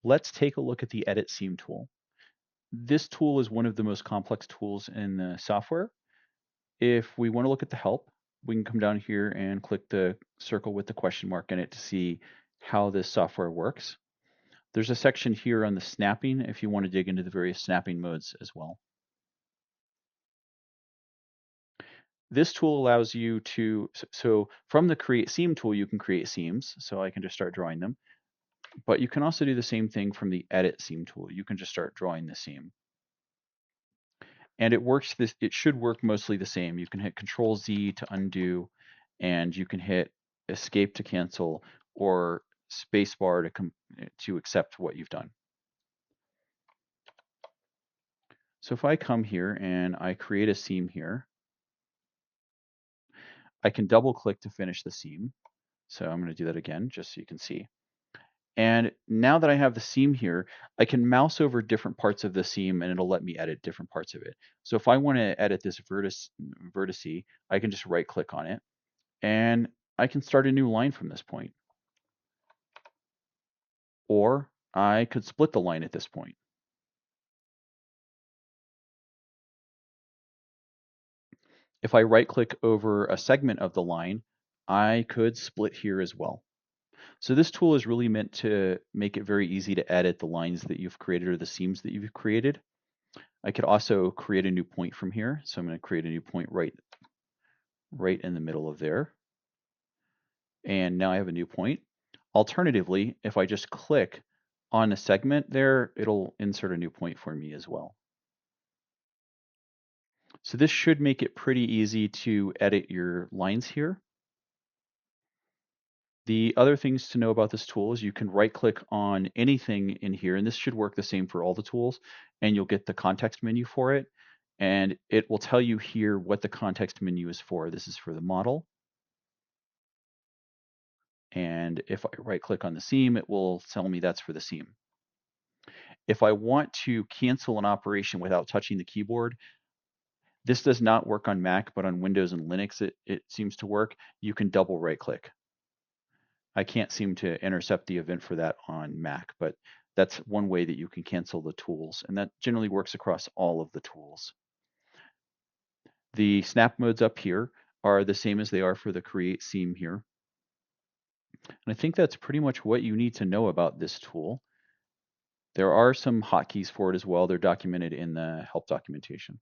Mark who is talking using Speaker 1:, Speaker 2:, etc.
Speaker 1: Let's take a look at the Edit Seam tool. This tool is one of the most complex tools in the software. If we want to look at the help, we can come down here and click the circle with the question mark in it to see how this software works. There's a section here on the snapping if you want to dig into the various snapping modes as well. This tool allows you to, so from the Create Seam tool, you can create seams. So I can just start drawing them. But you can also do the same thing from the Edit Seam tool. You can just start drawing the seam. And it should work mostly the same. You can hit Control Z to undo, and you can hit Escape to cancel, or Spacebar to accept what you've done. So if I come here and I create a seam here, I can double click to finish the seam. So I'm going to do that again just so you can see. And now that I have the seam here, I can mouse over different parts of the seam and it'll let me edit different parts of it. So if I want to edit this vertice, I can just right click on it and I can start a new line from this point. Or I could split the line at this point. If I right click over a segment of the line, I could split here as well. So this tool is really meant to make it very easy to edit the lines that you've created or the seams that you've created. I could also create a new point from here. So I'm going to create a new point right in the middle of there. And now I have a new point. Alternatively, if I just click on a segment there, it'll insert a new point for me as well. So this should make it pretty easy to edit your lines here. The other things to know about this tool is you can right click on anything in here, and this should work the same for all the tools, and you'll get the context menu for it. And it will tell you here what the context menu is for. This is for the model. And if I right click on the seam, it will tell me that's for the seam. If I want to cancel an operation without touching the keyboard, this does not work on Mac, but on Windows and Linux it seems to work. You can double right click. I can't seem to intercept the event for that on Mac, but that's one way that you can cancel the tools, and that generally works across all of the tools. The snap modes up here are the same as they are for the Create Seam here. And I think that's pretty much what you need to know about this tool. There are some hotkeys for it as well. They're documented in the help documentation.